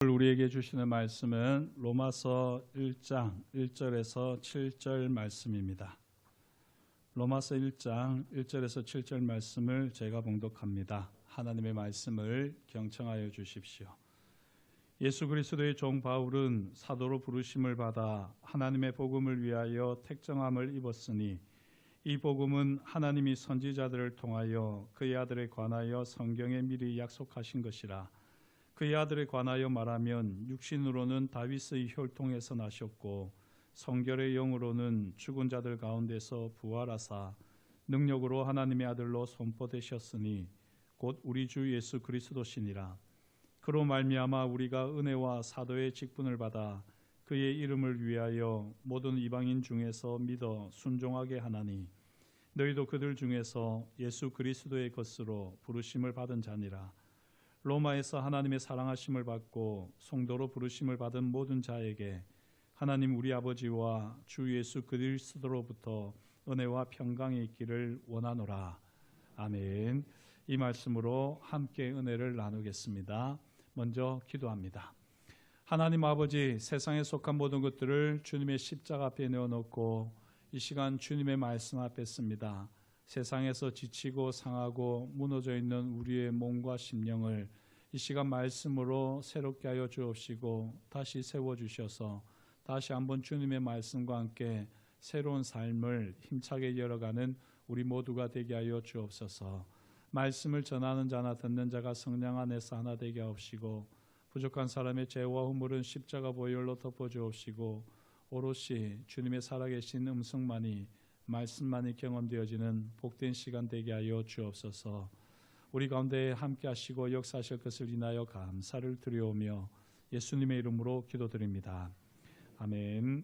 우리에게 주시는 말씀은 로마서 1장 1절에서 7절 말씀입니다. 로마서 1장 1절에서 7절 말씀을 제가 봉독합니다. 하나님의 말씀을 경청하여 주십시오. 예수 그리스도의 종 바울은 사도로 부르심을 받아 하나님의 복음을 위하여 택정함을 입었으니 이 복음은 하나님이 선지자들을 통하여 그의 아들에 관하여 성경에 미리 약속하신 것이라. 그의 아들에 관하여 말하면 육신으로는 다윗의 혈통에서 나셨고 성결의 영으로는 죽은 자들 가운데서 부활하사 능력으로 하나님의 아들로 선포되셨으니 곧 우리 주 예수 그리스도시니라. 그로 말미암아 우리가 은혜와 사도의 직분을 받아 그의 이름을 위하여 모든 이방인 중에서 믿어 순종하게 하나니 너희도 그들 중에서 예수 그리스도의 것으로 부르심을 받은 자니라. 로마에서 하나님의 사랑하심을 받고 성도로 부르심을 받은 모든 자에게 하나님 우리 아버지와 주 예수 그리스도로부터 은혜와 평강이 있기를 원하노라. 아멘. 이 말씀으로 함께 은혜를 나누겠습니다. 먼저 기도합니다. 하나님 아버지, 세상에 속한 모든 것들을 주님의 십자가 앞에 내어놓고 이 시간 주님의 말씀 앞에 씁니다. 세상에서 지치고 상하고 무너져 있는 우리의 몸과 심령을 이 시간 말씀으로 새롭게 하여 주옵시고 다시 세워주셔서 다시 한번 주님의 말씀과 함께 새로운 삶을 힘차게 열어가는 우리 모두가 되게 하여 주옵소서. 말씀을 전하는 자나 듣는 자가 성령 안에서 하나 되게 하옵시고 부족한 사람의 죄와 허물은 십자가 보혈로 덮어주옵시고 오롯이 주님의 살아계신 음성만이 말씀만이 경험되어지는 복된 시간 되게 하여 주옵소서. 우리 가운데 함께 하시고 역사하실 것을 인하여 감사를 드리오며 예수님의 이름으로 기도드립니다. 아멘.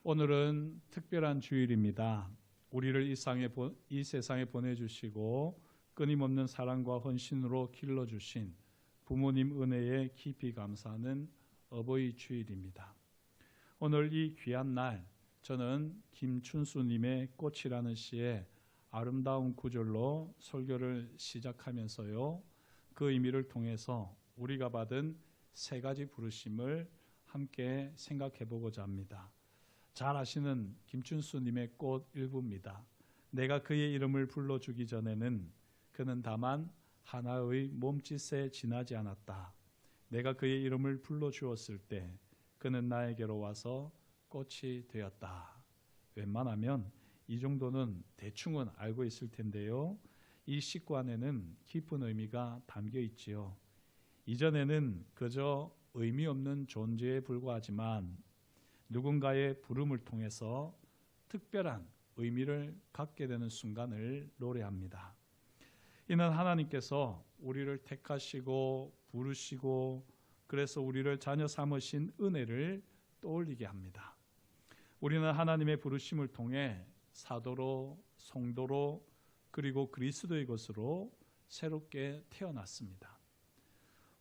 오늘은 특별한 주일입니다. 우리를 이 세상에 보내주시고 끊임없는 사랑과 헌신으로 길러주신 부모님 은혜에 깊이 감사하는 어버이 주일입니다. 오늘 이 귀한 날 저는 김춘수님의 꽃이라는 시의 아름다운 구절로 설교를 시작하면서요, 그 의미를 통해서 우리가 받은 세 가지 부르심을 함께 생각해 보고자 합니다. 잘 아시는 김춘수님의 꽃 일부입니다. 내가 그의 이름을 불러주기 전에는 그는 다만 하나의 몸짓에 지나지 않았다. 내가 그의 이름을 불러주었을 때 그는 나에게로 와서 꽃이 되었다. 웬만하면 이 정도는 대충은 알고 있을 텐데요, 이 시구 안에는 깊은 의미가 담겨 있지요. 이전에는 그저 의미 없는 존재에 불과하지만 누군가의 부름을 통해서 특별한 의미를 갖게 되는 순간을 노래합니다. 이는 하나님께서 우리를 택하시고 부르시고 그래서 우리를 자녀 삼으신 은혜를 떠올리게 합니다. 우리는 하나님의 부르심을 통해 사도로, 성도로, 그리고 그리스도의 것으로 새롭게 태어났습니다.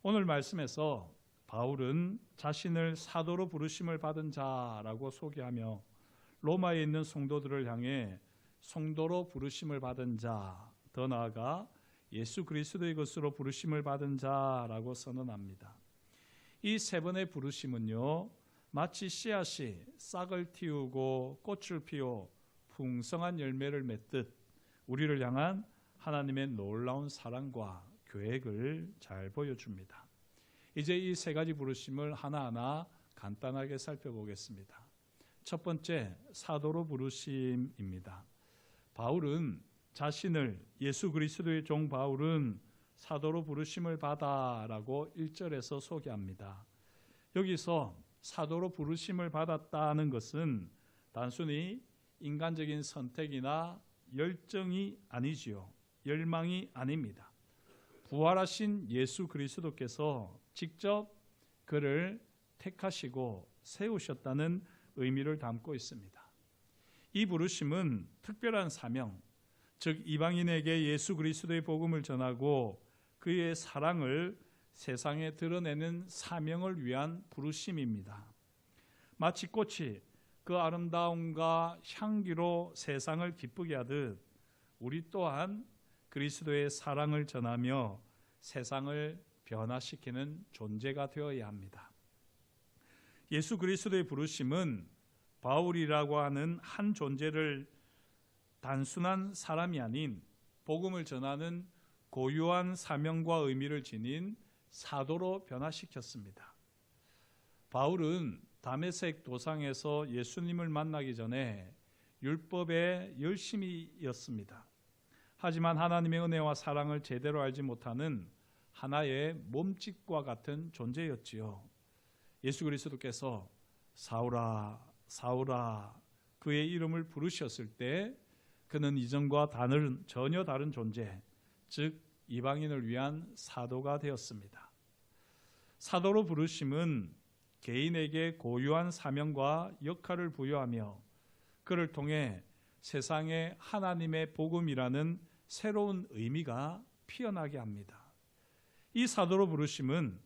오늘 말씀에서 바울은 자신을 사도로 부르심을 받은 자라고 소개하며 로마에 있는 성도들을 향해 성도로 부르심을 받은 자, 더 나아가 예수 그리스도의 것으로 부르심을 받은 자라고 선언합니다. 이 세 번의 부르심은요, 마치 씨앗이 싹을 틔우고 꽃을 피워 풍성한 열매를 맺듯 우리를 향한 하나님의 놀라운 사랑과 계획을 잘 보여줍니다. 이제 이 세 가지 부르심을 하나하나 간단하게 살펴보겠습니다. 첫 번째, 사도로 부르심입니다. 바울은 자신을 예수 그리스도의 종 바울은 사도로 부르심을 받아라고 1절에서 소개합니다. 여기서 사도로 부르심을 받았다는 것은 단순히 인간적인 선택이나 열정이 아니지요. 열망이 아닙니다. 부활하신 예수 그리스도께서 직접 그를 택하시고 세우셨다는 의미를 담고 있습니다. 이 부르심은 특별한 사명, 즉 이방인에게 예수 그리스도의 복음을 전하고 그의 사랑을 세상에 드러내는 사명을 위한 부르심입니다. 마치 꽃이 그 아름다움과 향기로 세상을 기쁘게 하듯 우리 또한 그리스도의 사랑을 전하며 세상을 변화시키는 존재가 되어야 합니다. 예수 그리스도의 부르심은 바울이라고 하는 한 존재를 단순한 사람이 아닌 복음을 전하는 고유한 사명과 의미를 지닌 사도로 변화시켰습니다. 바울은 다메섹 도상에서 예수님을 만나기 전에 율법의 열심이었습니다. 하지만 하나님의 은혜와 사랑을 제대로 알지 못하는 하나의 몸짓과 같은 존재였지요. 예수 그리스도께서 사울아 사울아 그의 이름을 부르셨을 때 그는 이전과 전혀 다른 존재, 즉 이방인을 위한 사도가 되었습니다. 사도로 부르심은 개인에게 고유한 사명과 역할을 부여하며 그를 통해 세상에 하나님의 복음이라는 새로운 의미가 피어나게 합니다. 이 사도로 부르심은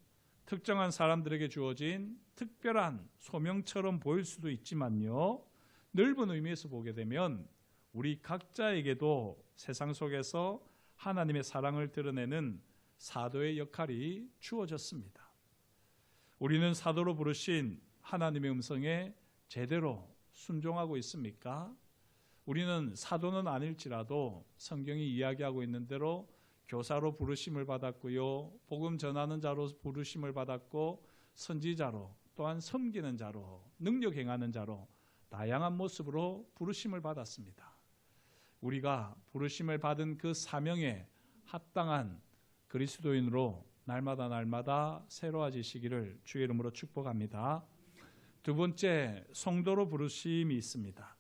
특정한 사람들에게 주어진 특별한 소명처럼 보일 수도 있지만요, 넓은 의미에서 보게 되면 우리 각자에게도 세상 속에서 하나님의 사랑을 드러내는 사도의 역할이 주어졌습니다. 우리는 사도로 부르신 하나님의 음성에 제대로 순종하고 있습니까? 우리는 사도는 아닐지라도 성경이 이야기하고 있는 대로 교사로 부르심을 받았고요, 복음 전하는 자로 부르심을 받았고, 선지자로, 또한 섬기는 자로, 능력 행하는 자로 다양한 모습으로 부르심을 받았습니다. 우리가 부르심을 받은 그 사명에 합당한 그리스도인으로 날마다 새로워지시기를 주의 이름으로 축복합니다. 두 번째, 성도로 부르심이 있습니다.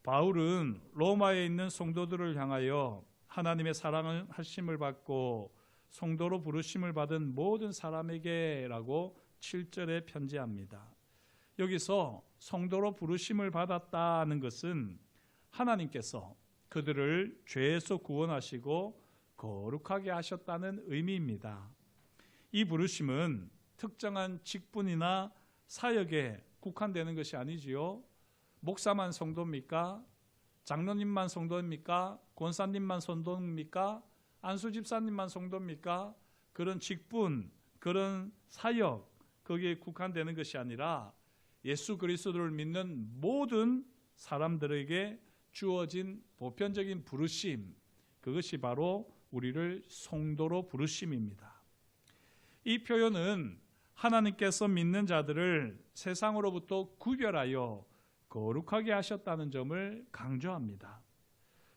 바울은 로마에 있는 성도들을 향하여 하나님의 사랑을 하심을 받고 성도로 부르심을 받은 모든 사람에게라고 7절에 편지합니다. 여기서 성도로 부르심을 받았다는 것은 하나님께서 그들을 죄에서 구원하시고 거룩하게 하셨다는 의미입니다. 이 부르심은 특정한 직분이나 사역에 국한되는 것이 아니지요. 목사만 성도입니까? 장로님만 성도입니까? 권사님만 성도입니까? 안수 집사님만 성도입니까? 그런 직분, 그런 사역, 거기에 국한되는 것이 아니라 예수 그리스도를 믿는 모든 사람들에게 주어진 보편적인 부르심, 그것이 바로 우리를 성도로 부르심입니다. 이 표현은 하나님께서 믿는 자들을 세상으로부터 구별하여 거룩하게 하셨다는 점을 강조합니다.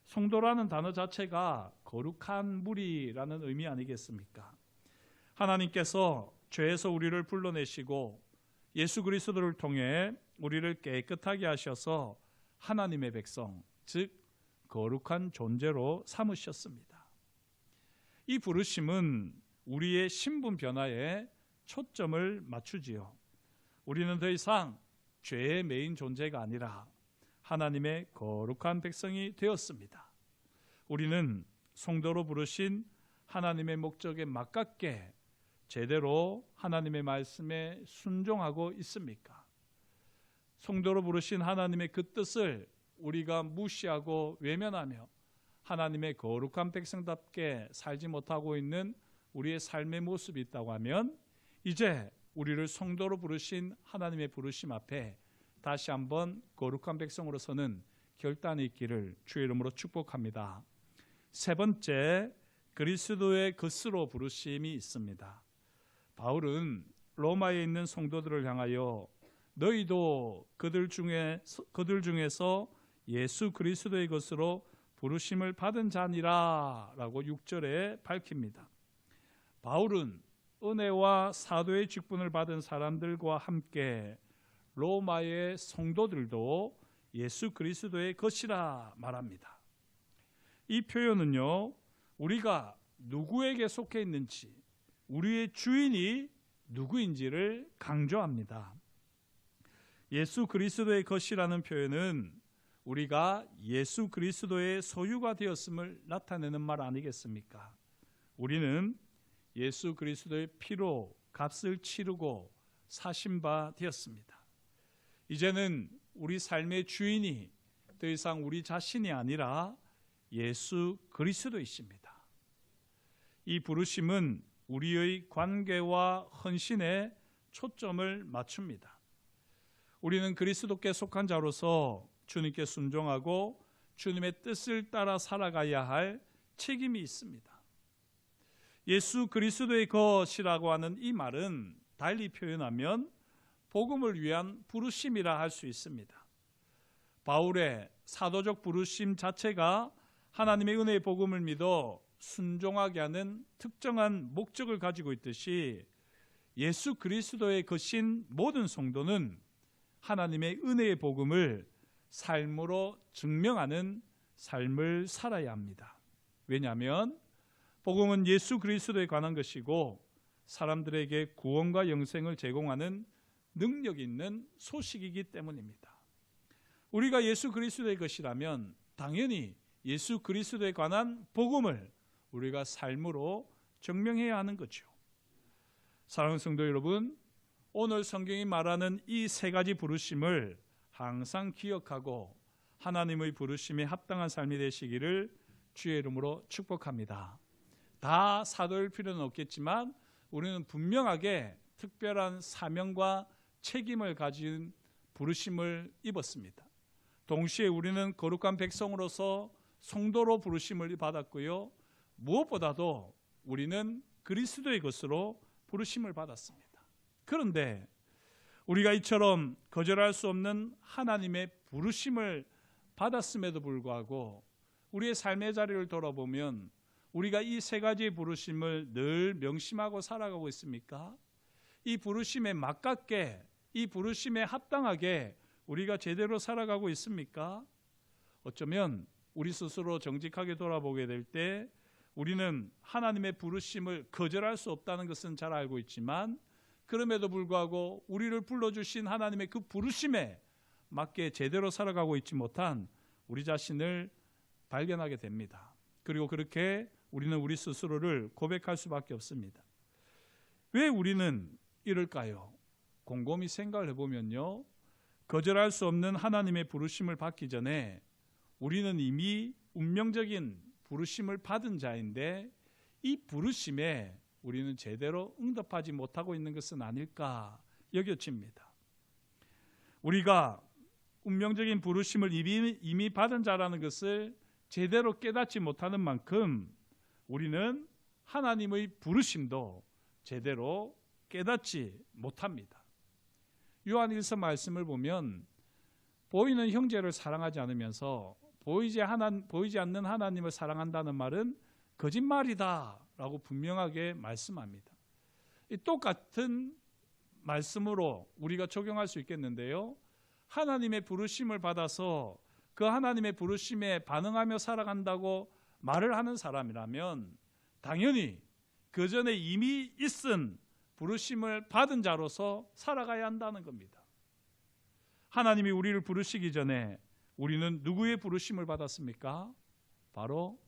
성도라는 단어 자체가 거룩한 무리라는 의미 아니겠습니까? 하나님께서 죄에서 우리를 불러내시고 예수 그리스도를 통해 우리를 깨끗하게 하셔서 하나님의 백성, 즉 거룩한 존재로 삼으셨습니다. 이 부르심은 우리의 신분 변화에 초점을 맞추지요. 우리는 더 이상 죄의 메인 존재가 아니라 하나님의 거룩한 백성이 되었습니다. 우리는 성도로 부르신 하나님의 목적에 맞게 제대로 하나님의 말씀에 순종하고 있습니까? 성도로 부르신 하나님의 그 뜻을 우리가 무시하고 외면하며 하나님의 거룩한 백성답게 살지 못하고 있는 우리의 삶의 모습이 있다고 하면 이제 우리를 성도로 부르신 하나님의 부르심 앞에 다시 한번 거룩한 백성으로서는 결단이 있기를 주의 이름으로 축복합니다. 세 번째, 그리스도의 것으로 부르심이 있습니다. 바울은 로마에 있는 성도들을 향하여 너희도 그들 중에서 예수 그리스도의 것으로 부르심을 받은 자니라 라고 6절에 밝힙니다. 바울은 은혜와 사도의 직분을 받은 사람들과 함께 로마의 성도들도 예수 그리스도의 것이라 말합니다. 이 표현은요, 우리가 누구에게 속해 있는지, 우리의 주인이 누구인지를 강조합니다. 예수 그리스도의 것이라는 표현은 우리가 예수 그리스도의 소유가 되었음을 나타내는 말 아니겠습니까? 우리는 예수 그리스도의 피로 값을 치르고 사신 바 되었습니다. 이제는 우리 삶의 주인이 더 이상 우리 자신이 아니라 예수 그리스도이십니다. 이 부르심은 우리의 관계와 헌신에 초점을 맞춥니다. 우리는 그리스도께 속한 자로서 주님께 순종하고 주님의 뜻을 따라 살아가야 할 책임이 있습니다. 예수 그리스도의 것이라고 하는 이 말은 달리 표현하면 복음을 위한 부르심이라 할 수 있습니다. 바울의 사도적 부르심 자체가 하나님의 은혜의 복음을 믿어 순종하게 하는 특정한 목적을 가지고 있듯이 예수 그리스도의 것인 모든 성도는 하나님의 은혜의 복음을 삶으로 증명하는 삶을 살아야 합니다. 왜냐하면 복음은 예수 그리스도에 관한 것이고 사람들에게 구원과 영생을 제공하는 능력 있는 소식이기 때문입니다. 우리가 예수 그리스도의 것이라면 당연히 예수 그리스도에 관한 복음을 우리가 삶으로 증명해야 하는 거죠. 사랑하는 성도 여러분, 오늘 성경이 말하는 이 세 가지 부르심을 항상 기억하고 하나님의 부르심에 합당한 삶이 되시기를 주의 이름으로 축복합니다. 다 사도일 필요는 없겠지만 우리는 분명하게 특별한 사명과 책임을 가진 부르심을 입었습니다. 동시에 우리는 거룩한 백성으로서 성도로 부르심을 받았고요. 무엇보다도 우리는 그리스도의 것으로 부르심을 받았습니다. 그런데 우리가 이처럼 거절할 수 없는 하나님의 부르심을 받았음에도 불구하고 우리의 삶의 자리를 돌아보면 우리가 이 세 가지의 부르심을 늘 명심하고 살아가고 있습니까? 이 부르심에 맞게, 이 부르심에 합당하게 우리가 제대로 살아가고 있습니까? 어쩌면 우리 스스로 정직하게 돌아보게 될 때 우리는 하나님의 부르심을 거절할 수 없다는 것은 잘 알고 있지만 그럼에도 불구하고 우리를 불러주신 하나님의 그 부르심에 맞게 제대로 살아가고 있지 못한 우리 자신을 발견하게 됩니다. 그리고 그렇게 우리는 우리 스스로를 고백할 수밖에 없습니다. 왜 우리는 이럴까요? 곰곰이 생각을 해보면요, 거절할 수 없는 하나님의 부르심을 받기 전에 우리는 이미 운명적인 부르심을 받은 자인데 이 부르심에 우리는 제대로 응답하지 못하고 있는 것은 아닐까 여겨집니다. 우리가 운명적인 부르심을 이미 받은 자라는 것을 제대로 깨닫지 못하는 만큼 우리는 하나님의 부르심도 제대로 깨닫지 못합니다. 요한일서 말씀을 보면 보이는 형제를 사랑하지 않으면서 보이지 않는 하나님을 사랑한다는 말은 거짓말이다 라고 분명하게 말씀합니다. 이 똑같은 말씀으로 우리가 적용할 수 있겠는데요, 하나님의 부르심을 받아서 그 하나님의 부르심에 반응하며 살아간다고 말을 하는 사람이라면 당연히 그 전에 이미 있은 부르심을 받은 자로서 살아가야 한다는 겁니다. 하나님이 우리를 부르시기 전에 우리는 누구의 부르심을 받았습니까? 바로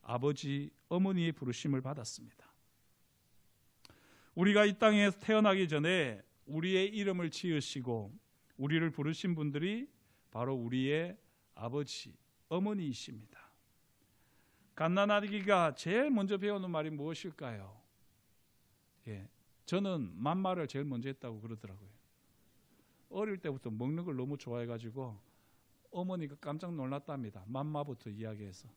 아버지, 어머니의 부르심을 받았습니다. 우리가 이 땅에 태어나기 전에 우리의 이름을 지으시고 우리를 부르신 분들이 바로 우리의 아버지, 어머니이십니다. 갓난아기가 제일 먼저 배우는 말이 무엇일까요? 저는 맘마를 제일 먼저 했다고 그러더라고요. 어릴 때부터 먹는 걸 너무 좋아해가지고 어머니가 깜짝 놀랐답니다. 맘마부터 이야기해서.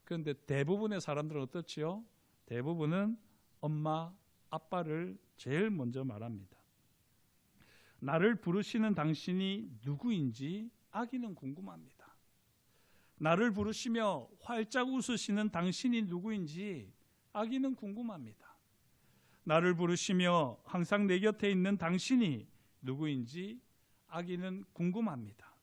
그런데 대부분의 사람들은 어떻지요? 대부분은 엄마, 아빠를 제일 먼저 말합니다. 나를 부르시는 당신이 누구인지 아기는 궁금합니다. 나를 부르시며 활짝 웃으시는 당신이 누구인지 아기는 궁금합니다. 나를 부르시며 항상 내 곁에 있는 당신이 누구인지 아기는 궁금합니다.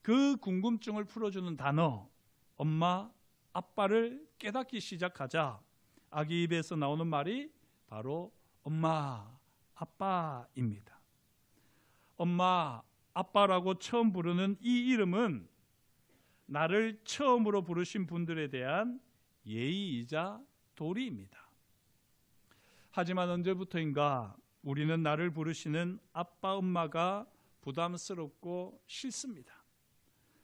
그 궁금증을 풀어주는 단어, 엄마, 아빠를 깨닫기 시작하자 아기 입에서 나오는 말이 바로 엄마, 아빠입니다. 엄마, 아빠라고 처음 부르는 이 이름은 나를 처음으로 부르신 분들에 대한 예의이자 도리입니다. 하지만 언제부터인가 우리는 나를 부르시는 아빠, 엄마가 부담스럽고 싫습니다.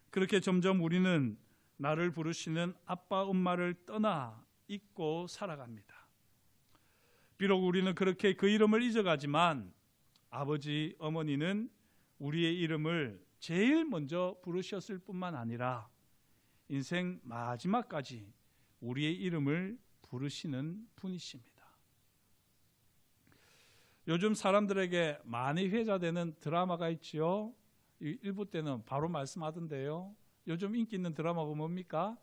그렇게 점점 우리는 나를 부르시는 아빠, 엄마를 떠나 잊고 살아갑니다. 비록 우리는 그렇게 그 이름을 잊어가지만 아버지, 어머니는 우리의 이름을 제일 먼저 부르셨을 뿐만 아니라 인생 마지막까지 우리의 이름을 부르시는 분이십니다. 요즘 사람들에게 많이 회자되는 드라마가 있지요. 1부 때는 바로 말씀하던데요. 요즘 인기 있는 드라마가 뭡니까?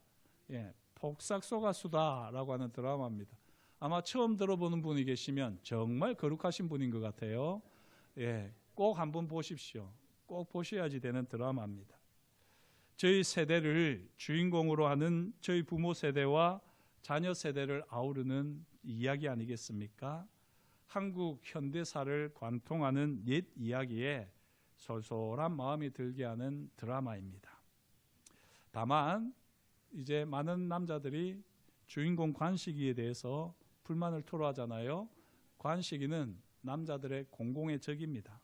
폭삭소가수다라고 하는 드라마입니다. 아마 처음 들어보는 분이 계시면 정말 거룩하신 분인 것 같아요. 꼭 한번 보십시오. 꼭 보셔야지 되는 드라마입니다. 저희 세대를 주인공으로 하는 저희 부모 세대와 자녀 세대를 아우르는 이야기 아니겠습니까? 한국 현대사를 관통하는 옛 이야기에 솔솔한 마음이 들게 하는 드라마입니다. 다만 이제 많은 남자들이 주인공 관식이에 대해서 불만을 토로하잖아요. 관식이는 남자들의 공공의 적입니다.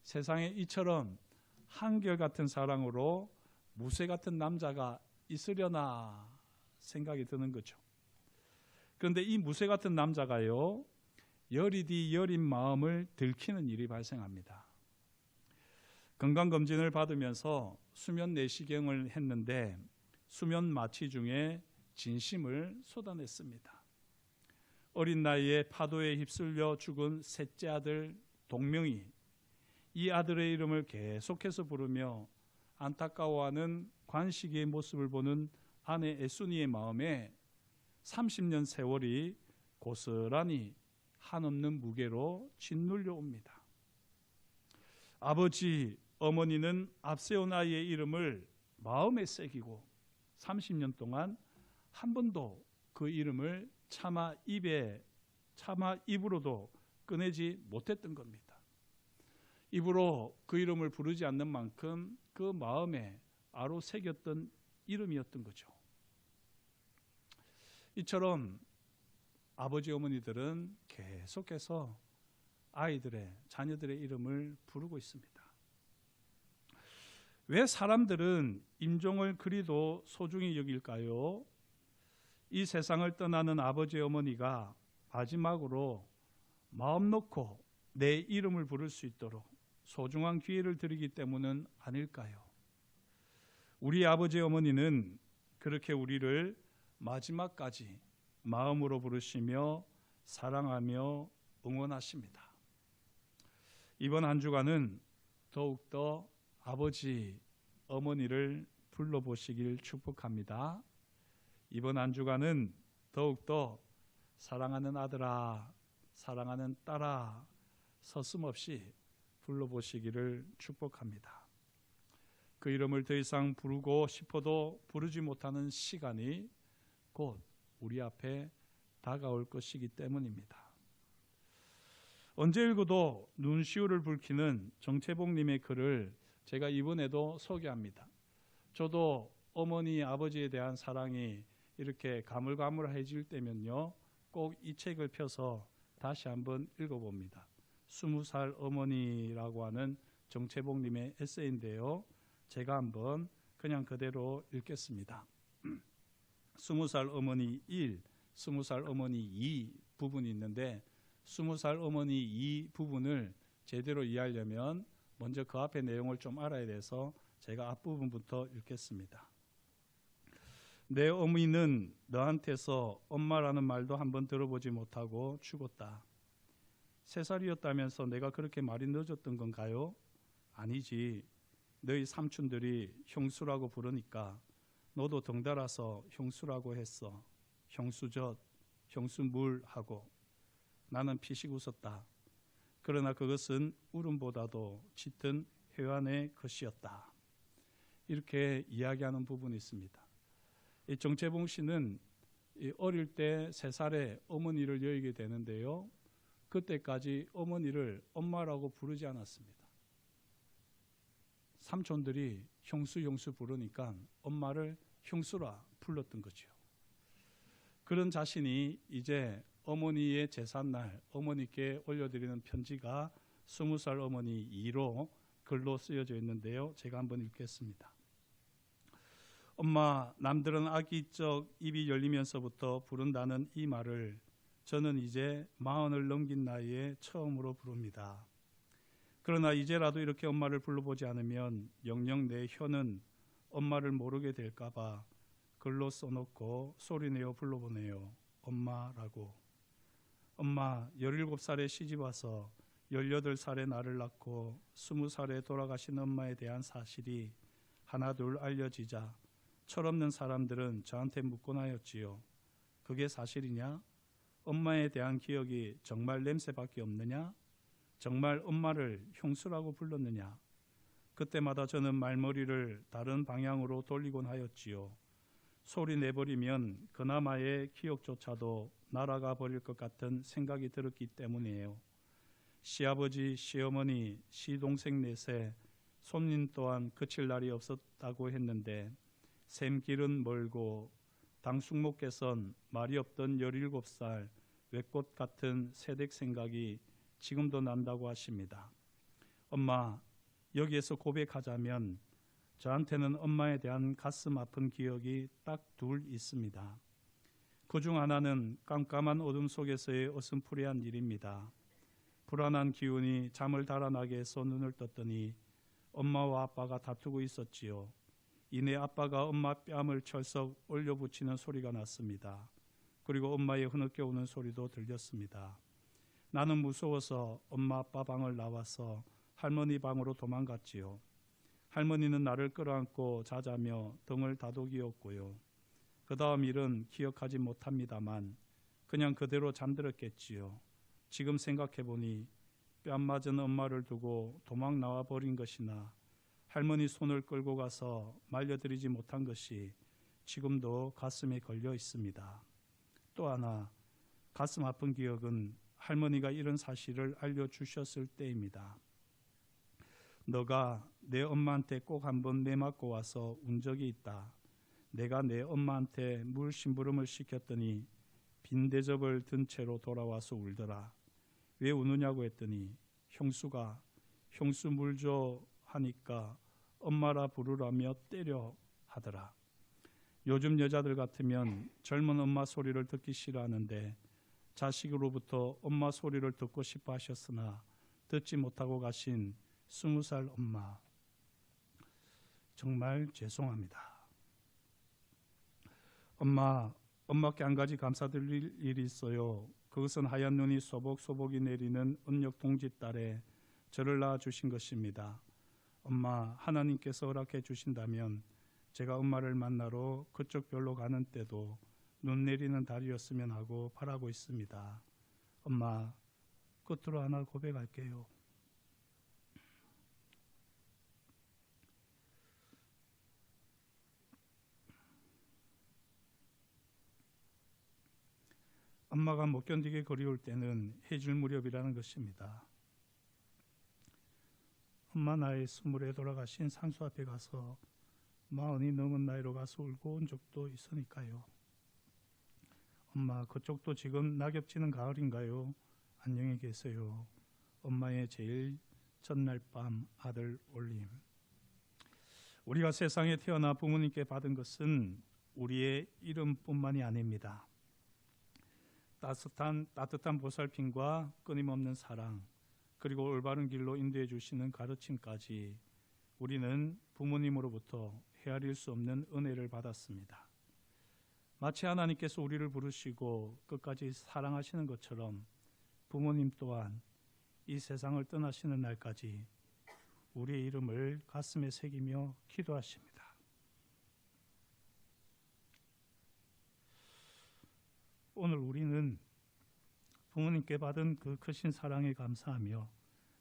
세상에 이처럼 한결같은 사랑으로 무쇠 같은 남자가 있으려나 생각이 드는 거죠. 그런데 이 무쇠 같은 남자가요, 여리디 여린 마음을 들키는 일이 발생합니다. 건강검진을 받으면서 수면 내시경을 했는데 수면 마취 중에 진심을 쏟아냈습니다. 어린 나이에 파도에 휩쓸려 죽은 셋째 아들 동명이 이 아들의 이름을 계속해서 부르며 안타까워하는 관식이의 모습을 보는 아내 애순이의 마음에 30년 세월이 고스란히 한없는 무게로 짓눌려 옵니다. 아버지, 어머니는 앞세운 아이의 이름을 마음에 새기고 30년 동안 한 번도 그 이름을 차마 입으로도 꺼내지 못했던 겁니다. 입으로 그 이름을 부르지 않는 만큼 그 마음에 아로 새겼던 이름이었던 거죠. 이처럼 아버지, 어머니들은 계속해서 아이들의, 자녀들의 이름을 부르고 있습니다. 왜 사람들은 임종을 그리도 소중히 여길까요? 이 세상을 떠나는 아버지, 어머니가 마지막으로 마음 놓고 내 이름을 부를 수 있도록 소중한 기회를 드리기 때문은 아닐까요? 우리 아버지, 어머니는 그렇게 우리를 마지막까지 마음으로 부르시며 사랑하며 응원하십니다. 이번 한 주간은 더욱더 아버지, 어머니를 불러보시길 축복합니다. 이번 한 주간은 더욱더 사랑하는 아들아, 사랑하는 딸아 서슴없이 불러보시기를 축복합니다. 그 이름을 더 이상 부르고 싶어도 부르지 못하는 시간이 곧 우리 앞에 다가올 것이기 때문입니다. 언제 읽어도 눈시울을 붉히는 정채복님의 글을 제가 이번에도 소개합니다. 저도 어머니, 아버지에 대한 사랑이 이렇게 가물가물해질 때면요, 꼭 이 책을 펴서 다시 한번 읽어봅니다. 20살 어머니라고 하는 정채복님의 에세이인데요, 제가 한번 그냥 그대로 읽겠습니다. 20살 어머니 1, 20살 어머니 2 부분이 있는데 20살 어머니 2 부분을 제대로 이해하려면 먼저 그 앞에 내용을 좀 알아야 돼서 제가 앞부분부터 읽겠습니다. 내 어머니는 너한테서 엄마라는 말도 한번 들어보지 못하고 죽었다. 3살이었다면서 내가 그렇게 말이 늦었던 건가요? 아니지. 너희 삼촌들이 형수라고 부르니까 너도 덩달아서 형수라고 했어. 형수젓, 형수물 하고. 나는 피식 웃었다. 그러나 그것은 울음보다도 짙은 회환의 것이었다. 이렇게 이야기하는 부분이 있습니다. 이 정채봉 씨는 어릴 때 3살에 어머니를 여의게 되는데요, 그때까지 어머니를 엄마라고 부르지 않았습니다. 삼촌들이 형수 부르니까 엄마를 형수라 불렀던 거죠. 그런 자신이 이제 어머니의 제삿날 어머니께 올려드리는 편지가 20살 어머니 2로 글로 쓰여져 있는데요, 제가 한번 읽겠습니다. 엄마, 남들은 아기적 입이 열리면서부터 부른다는 이 말을 저는 이제 40을 넘긴 나이에 처음으로 부릅니다. 그러나 이제라도 이렇게 엄마를 불러보지 않으면 영영 내 혀는 엄마를 모르게 될까봐 글로 써놓고 소리내어 불러보네요. 엄마라고. 엄마, 17살에 시집와서 18살에 나를 낳고 20살에 돌아가신 엄마에 대한 사실이 하나둘 알려지자 철없는 사람들은 저한테 묻곤 하였지요. 그게 사실이냐? 엄마에 대한 기억이 정말 냄새밖에 없느냐? 정말 엄마를 형수라고 불렀느냐? 그때마다 저는 말머리를 다른 방향으로 돌리곤 하였지요. 소리 내버리면 그나마의 기억조차도 날아가 버릴 것 같은 생각이 들었기 때문이에요. 시아버지, 시어머니, 시동생 넷에 손님 또한 그칠 날이 없었다고 했는데 샘길은 멀고 당숙목께선 말이 없던 17살 외꽃 같은 새댁 생각이 지금도 난다고 하십니다. 엄마, 여기에서 고백하자면 저한테는 엄마에 대한 가슴 아픈 기억이 딱 둘 있습니다. 그중 하나는 깜깜한 어둠 속에서의 어슴푸레한 일입니다. 불안한 기운이 잠을 달아나게 해서 눈을 떴더니 엄마와 아빠가 다투고 있었지요. 이내 아빠가 엄마 뺨을 철썩 올려붙이는 소리가 났습니다. 그리고 엄마의 흐느껴 우는 소리도 들렸습니다. 나는 무서워서 엄마 아빠 방을 나와서 할머니 방으로 도망갔지요. 할머니는 나를 끌어안고 자자며 등을 다독이었고요. 그 다음 일은 기억하지 못합니다만 그냥 그대로 잠들었겠지요. 지금 생각해보니 뺨 맞은 엄마를 두고 도망 나와버린 것이나 할머니 손을 끌고 가서 말려드리지 못한 것이 지금도 가슴에 걸려 있습니다. 또 하나 가슴 아픈 기억은 할머니가 이런 사실을 알려주셨을 때입니다. 너가 내 엄마한테 꼭 한번 내맞고 와서 운 적이 있다. 내가 내 엄마한테 물 심부름을 시켰더니 빈 대접을 든 채로 돌아와서 울더라. 왜 우느냐고 했더니 형수가 형수 물 줘 하니까 엄마라 부르라며 때려 하더라. 요즘 여자들 같으면 젊은 엄마 소리를 듣기 싫어하는데 자식으로부터 엄마 소리를 듣고 싶어 하셨으나 듣지 못하고 가신 20살 엄마, 정말 죄송합니다. 엄마께 한 가지 감사드릴 일이 있어요. 그것은 하얀 눈이 소복소복이 내리는 은력 동짓달에 저를 낳아주신 것입니다. 엄마, 하나님께서 허락해 주신다면 제가 엄마를 만나러 그쪽 별로 가는 때도 눈 내리는 달이었으면 하고 바라고 있습니다. 엄마, 끝으로 하나 고백할게요. 엄마가 못 견디게 그리울 때는 해질 무렵이라는 것입니다. 엄마 나이 20에 돌아가신 산수 앞에 가서 40이 넘은 나이로 가서 울고 온 적도 있으니까요. 엄마, 그쪽도 지금 낙엽지는 가을인가요? 안녕히 계세요. 엄마의 제일 전날 밤 아들 올림. 우리가 세상에 태어나 부모님께 받은 것은 우리의 이름뿐만이 아닙니다. 따뜻한 보살핌과 끊임없는 사랑, 그리고 올바른 길로 인도해 주시는 가르침까지 우리는 부모님으로부터 헤아릴 수 없는 은혜를 받았습니다. 마치 하나님께서 우리를 부르시고 끝까지 사랑하시는 것처럼 부모님 또한 이 세상을 떠나시는 날까지 우리의 이름을 가슴에 새기며 기도하십니다. 오늘 우리는 부모님께 받은 그 크신 사랑에 감사하며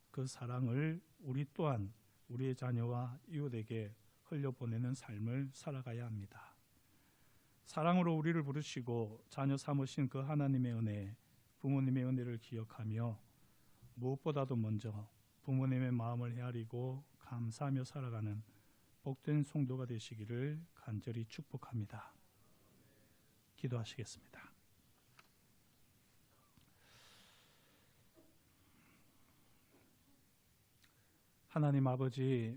그 사랑을 우리 또한 우리의 자녀와 이웃에게 흘려보내는 삶을 살아가야 합니다. 사랑으로 우리를 부르시고 자녀 삼으신 그 하나님의 은혜, 부모님의 은혜를 기억하며 무엇보다도 먼저 부모님의 마음을 헤아리고 감사하며 살아가는 복된 성도가 되시기를 간절히 축복합니다. 기도하시겠습니다. 하나님 아버지,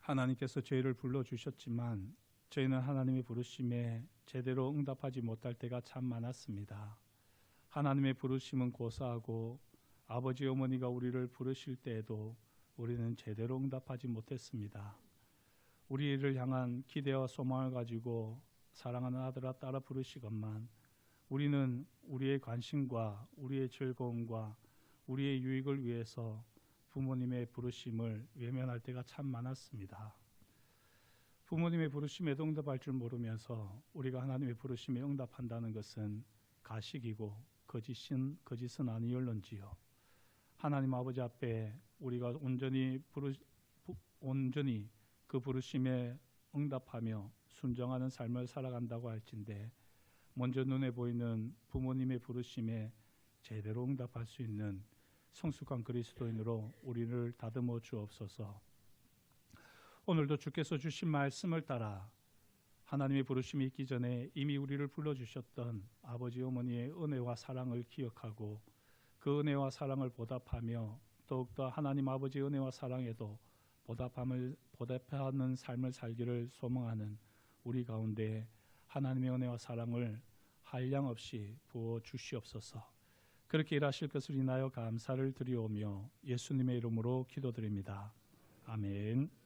하나님께서 저희를 불러주셨지만 저희는 하나님의 부르심에 제대로 응답하지 못할 때가 참 많았습니다. 하나님의 부르심은 고사하고 아버지 어머니가 우리를 부르실 때에도 우리는 제대로 응답하지 못했습니다. 우리를 향한 기대와 소망을 가지고 사랑하는 아들아 딸아 부르시건만 우리는 우리의 관심과 우리의 즐거움과 우리의 유익을 위해서 부모님의 부르심을 외면할 때가 참 많았습니다. 부모님의 부르심에도 응답할 줄 모르면서 우리가 하나님의 부르심에 응답한다는 것은 가식이고 거짓은 아니올런지요. 하나님 아버지 앞에 우리가 온전히 그 부르심에 응답하며 순종하는 삶을 살아간다고 할진대 먼저 눈에 보이는 부모님의 부르심에 제대로 응답할 수 있는 성숙한 그리스도인으로 우리를 다듬어 주옵소서. 오늘도 주께서 주신 말씀을 따라 하나님의 부르심이 있기 전에 이미 우리를 불러주셨던 아버지 어머니의 은혜와 사랑을 기억하고 그 은혜와 사랑을 보답하며 더욱더 하나님 아버지의 은혜와 사랑에도 보답하는 삶을 살기를 소망하는 우리 가운데 하나님의 은혜와 사랑을 한량없이 부어 주시옵소서. 그렇게 일하실 것을 인하여 감사를 드리오며 예수님의 이름으로 기도드립니다. 아멘.